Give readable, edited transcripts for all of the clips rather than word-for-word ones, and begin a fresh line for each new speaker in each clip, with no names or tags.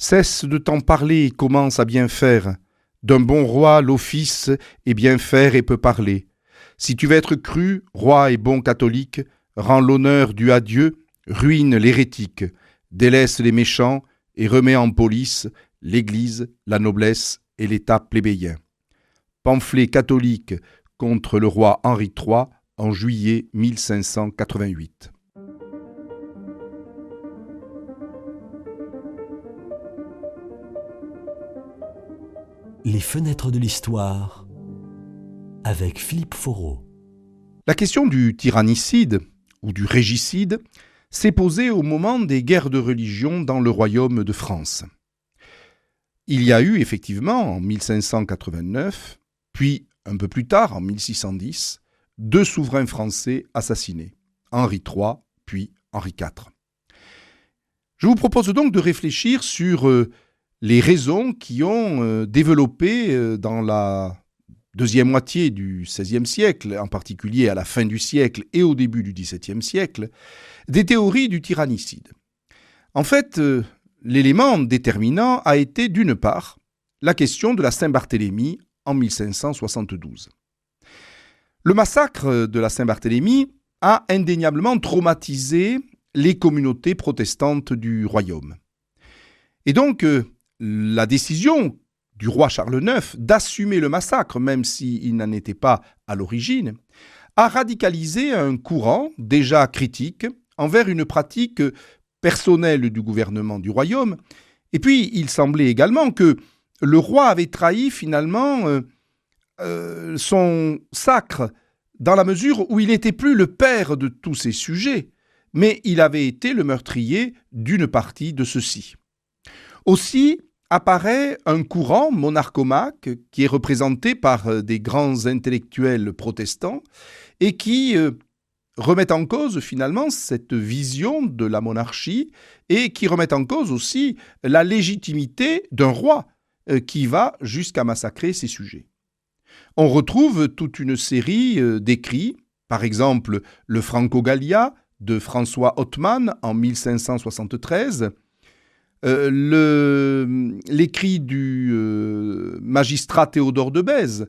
Cesse de t'en parler et commence à bien faire. D'un bon roi, l'office est bien faire et peut parler. Si tu veux être cru, roi et bon catholique, rends l'honneur dû à Dieu, ruine l'hérétique, délaisse les méchants et remet en police l'Église, la noblesse et l'État plébéien. Pamphlet catholique contre le roi Henri III en juillet 1588.
Les fenêtres de l'histoire avec Philippe Foreau.
La question du tyrannicide ou du régicide s'est posée au moment des guerres de religion dans le royaume de France. Il y a eu effectivement en 1589, puis un peu plus tard en 1610, 2 souverains français assassinés, Henri III puis Henri IV. Je vous propose donc de réfléchir sur les raisons qui ont développé dans la deuxième moitié du XVIe siècle, en particulier à la fin du siècle et au début du XVIIe siècle, des théories du tyrannicide. En fait, l'élément déterminant a été d'une part la question de la Saint-Barthélemy en 1572. Le massacre de la Saint-Barthélemy a indéniablement traumatisé les communautés protestantes du royaume. Et donc, la décision du roi Charles IX d'assumer le massacre, même s'il n'en était pas à l'origine, a radicalisé un courant déjà critique envers une pratique personnelle du gouvernement du royaume. Et puis, il semblait également que le roi avait trahi finalement son sacre dans la mesure où il n'était plus le père de tous ses sujets, mais il avait été le meurtrier d'une partie de ceux-ci. Aussi apparaît un courant monarchomaque qui est représenté par des grands intellectuels protestants et qui remettent en cause finalement cette vision de la monarchie et qui remettent en cause aussi la légitimité d'un roi qui va jusqu'à massacrer ses sujets. On retrouve toute une série d'écrits, par exemple le Franco-Gallia de François Othman en 1573, l'écrit du magistrat Théodore de Bèze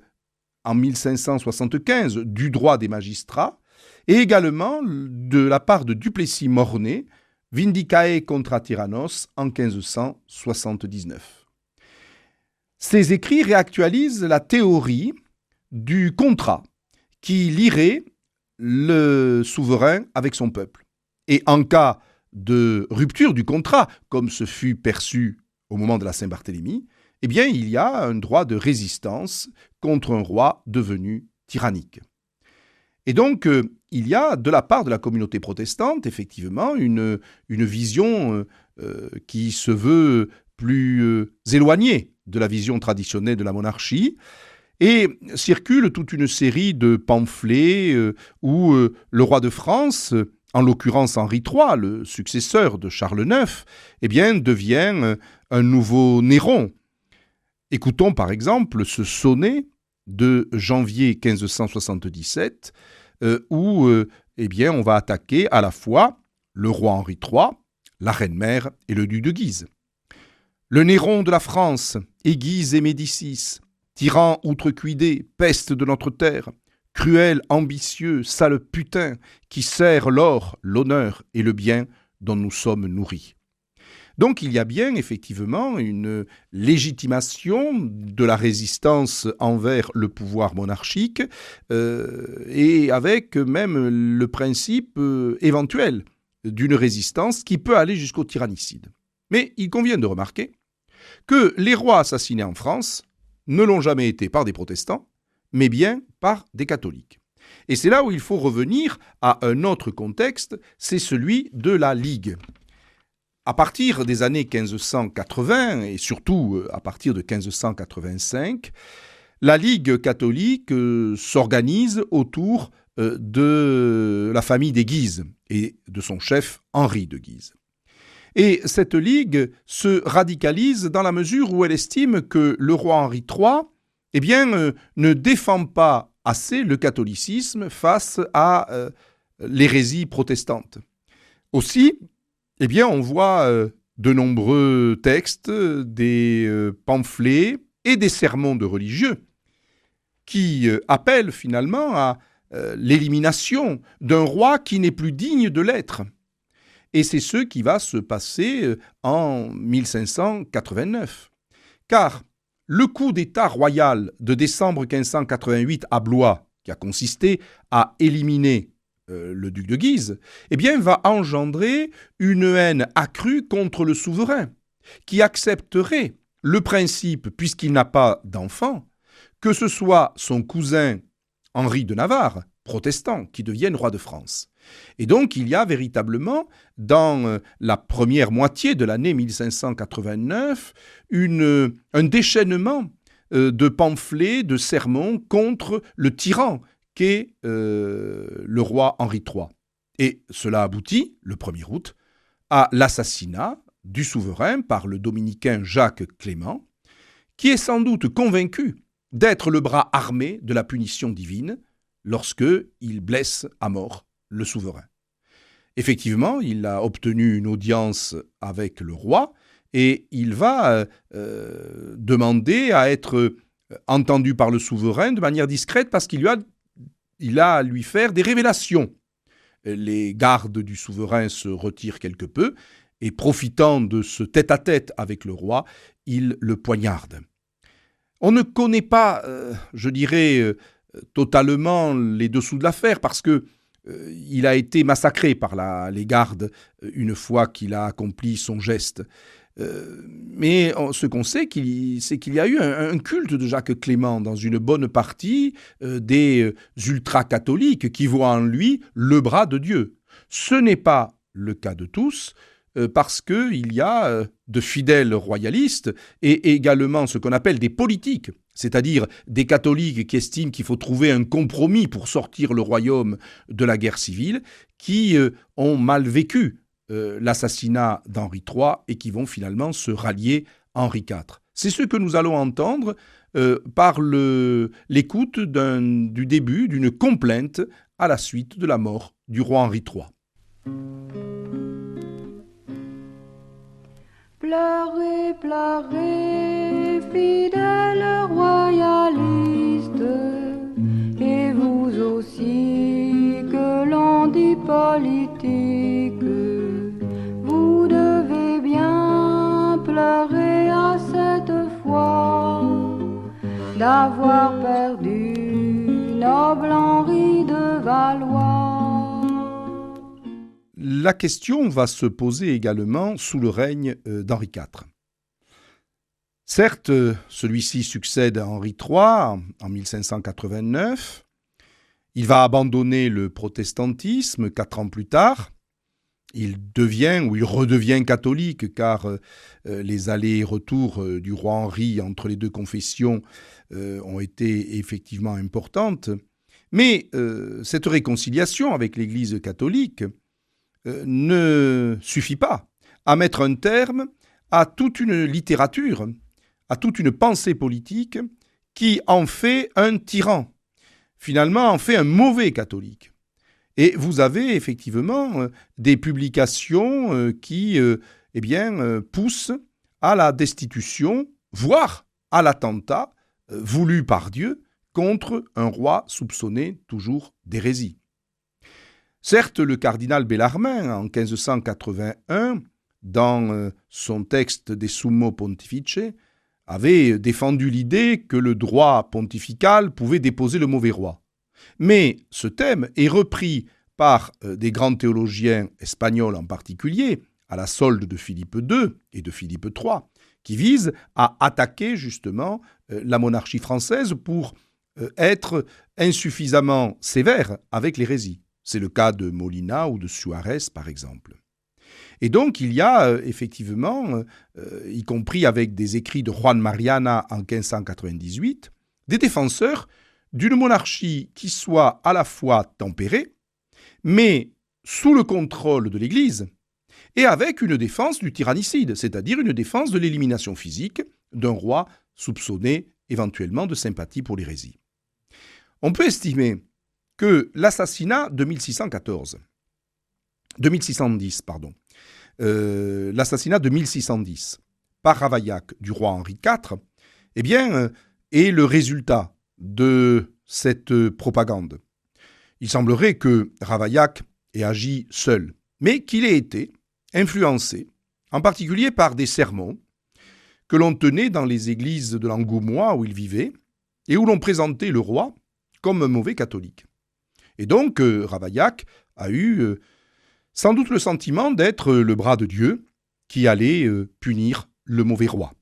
en 1575, du droit des magistrats, et également de la part de Duplessis Mornay, Vindicae contra Tyrannos en 1579. Ces écrits réactualisent la théorie du contrat qui lierait le souverain avec son peuple. Et en cas de rupture du contrat, comme ce fut perçu au moment de la Saint-Barthélemy, eh bien, il y a un droit de résistance contre un roi devenu tyrannique. Et donc, il y a de la part de la communauté protestante, effectivement, une vision qui se veut plus éloignée de la vision traditionnelle de la monarchie, et circule toute une série de pamphlets où le roi de France, en l'occurrence Henri III, le successeur de Charles IX, eh bien, devient un nouveau Néron. Écoutons par exemple ce sonnet de janvier 1577 où eh bien, on va attaquer à la fois le roi Henri III, la reine-mère et le duc de Guise. Le Néron de la France, Aiguise et Médicis, tyran outrecuidé, peste de notre terre, cruel, ambitieux, sale putain, qui sert l'or, l'honneur et le bien dont nous sommes nourris. Donc il y a bien effectivement une légitimation de la résistance envers le pouvoir monarchique et avec même le principe éventuel d'une résistance qui peut aller jusqu'au tyrannicide. Mais il convient de remarquer que les rois assassinés en France ne l'ont jamais été par des protestants, mais bien par des catholiques. Et c'est là où il faut revenir à un autre contexte, c'est celui de la Ligue. À partir des années 1580, et surtout à partir de 1585, la Ligue catholique s'organise autour de la famille des Guises et de son chef Henri de Guise. Et cette ligue se radicalise dans la mesure où elle estime que le roi Henri III eh bien, ne défend pas assez le catholicisme face à l'hérésie protestante. Aussi, eh bien, on voit de nombreux textes, des pamphlets et des sermons de religieux qui appellent finalement à l'élimination d'un roi qui n'est plus digne de l'être. Et c'est ce qui va se passer en 1589. Car le coup d'État royal de décembre 1588 à Blois, qui a consisté à éliminer le duc de Guise, eh bien, va engendrer une haine accrue contre le souverain, qui accepterait le principe, puisqu'il n'a pas d'enfant, que ce soit son cousin Henri de Navarre, protestant, qui devienne roi de France. Et donc, il y a véritablement, dans la première moitié de l'année 1589, un déchaînement de pamphlets, de sermons contre le tyran qu'est le roi Henri III. Et cela aboutit, le 1er août, à l'assassinat du souverain par le dominicain Jacques Clément, qui est sans doute convaincu d'être le bras armé de la punition divine lorsque il blesse à mort le souverain. Effectivement, il a obtenu une audience avec le roi et il va demander à être entendu par le souverain de manière discrète parce qu'il a à lui faire des révélations. Les gardes du souverain se retirent quelque peu et profitant de ce tête-à-tête avec le roi, il le poignarde. On ne connaît pas, totalement les dessous de l'affaire parce que il a été massacré par les gardes une fois qu'il a accompli son geste. Mais ce qu'on sait, c'est qu'il y a eu un culte de Jacques Clément dans une bonne partie des ultra-catholiques qui voient en lui le bras de Dieu. Ce n'est pas le cas de tous, parce qu'il y a de fidèles royalistes et également ce qu'on appelle des politiques, c'est-à-dire des catholiques qui estiment qu'il faut trouver un compromis pour sortir le royaume de la guerre civile, qui ont mal vécu l'assassinat d'Henri III et qui vont finalement se rallier à Henri IV. C'est ce que nous allons entendre par l'écoute du début d'une complainte à la suite de la mort du roi Henri III.
Pleurez, pleurez, fidèles royalistes, et vous aussi que l'on dit politique, vous devez bien pleurer à cette fois d'avoir perdu noble Henri de Valois.
La question va se poser également sous le règne d'Henri IV. Certes, celui-ci succède à Henri III en 1589. Il va abandonner le protestantisme 4 ans plus tard. Il redevient catholique car les allers et retours du roi Henri entre les deux confessions ont été effectivement importantes. Mais cette réconciliation avec l'Église catholique ne suffit pas à mettre un terme à toute une littérature, à toute une pensée politique qui en fait un tyran, finalement en fait un mauvais catholique. Et vous avez effectivement des publications qui poussent à la destitution, voire à l'attentat voulu par Dieu contre un roi soupçonné toujours d'hérésie. Certes, le cardinal Bellarmin, en 1581, dans son texte De Summo Pontifice, avait défendu l'idée que le droit pontifical pouvait déposer le mauvais roi. Mais ce thème est repris par des grands théologiens espagnols en particulier, à la solde de Philippe II et de Philippe III, qui visent à attaquer justement la monarchie française pour être insuffisamment sévère avec l'hérésie. C'est le cas de Molina ou de Suarez, par exemple. Et donc, il y a effectivement, y compris avec des écrits de Juan Mariana en 1598, des défenseurs d'une monarchie qui soit à la fois tempérée, mais sous le contrôle de l'Église, et avec une défense du tyrannicide, c'est-à-dire une défense de l'élimination physique d'un roi soupçonné éventuellement de sympathie pour l'hérésie. On peut estimer que l'assassinat de 2610, l'assassinat de 1610 par Ravaillac du roi Henri IV, est le résultat de cette propagande. Il semblerait que Ravaillac ait agi seul, mais qu'il ait été influencé, en particulier par des sermons que l'on tenait dans les églises de l'Angoumois où il vivait, et où l'on présentait le roi comme un mauvais catholique. Et donc, Ravaillac a eu sans doute le sentiment d'être le bras de Dieu qui allait punir le mauvais roi.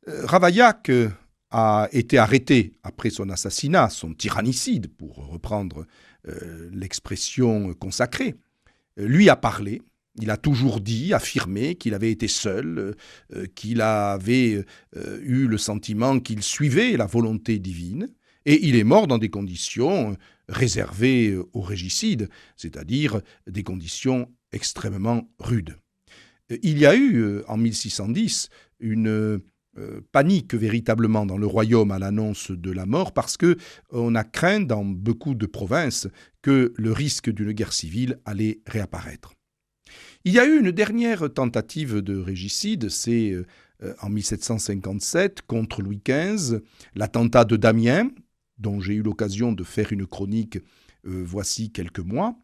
Ravaillac a été arrêté après son assassinat, son tyrannicide, pour reprendre l'expression consacrée. Lui a parlé, il a toujours dit, affirmé qu'il avait été seul, qu'il avait eu le sentiment qu'il suivait la volonté divine, et il est mort dans des conditions réservées aux régicides, c'est-à-dire des conditions extrêmement rudes. Il y a eu, en 1610, une panique véritablement dans le royaume à l'annonce de la mort, parce qu'on a craint dans beaucoup de provinces que le risque d'une guerre civile allait réapparaître. Il y a eu une dernière tentative de régicide, c'est en 1757, contre Louis XV, l'attentat de Damiens, dont j'ai eu l'occasion de faire une chronique voici quelques mois.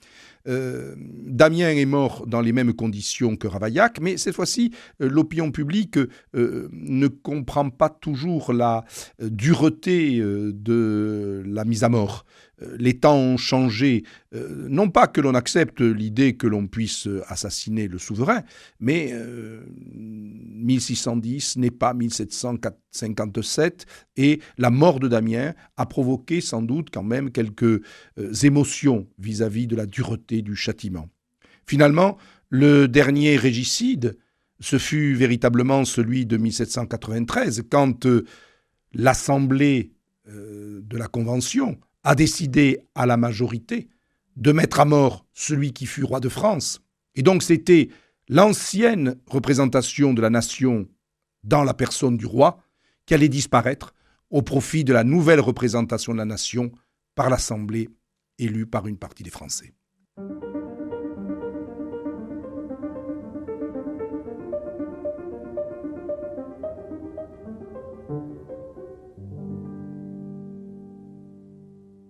Damiens est mort dans les mêmes conditions que Ravaillac, mais cette fois-ci, l'opinion publique ne comprend pas toujours la dureté de la mise à mort. Les temps ont changé, non pas que l'on accepte l'idée que l'on puisse assassiner le souverain, mais 1610 n'est pas 1757, et la mort de Damiens a provoqué sans doute quand même quelques émotions vis-à-vis de la dureté du châtiment. Finalement, le dernier régicide, ce fut véritablement celui de 1793, quand l'Assemblée de la Convention a décidé à la majorité de mettre à mort celui qui fut roi de France. Et donc c'était l'ancienne représentation de la nation dans la personne du roi qui allait disparaître au profit de la nouvelle représentation de la nation par l'Assemblée élue par une partie des Français.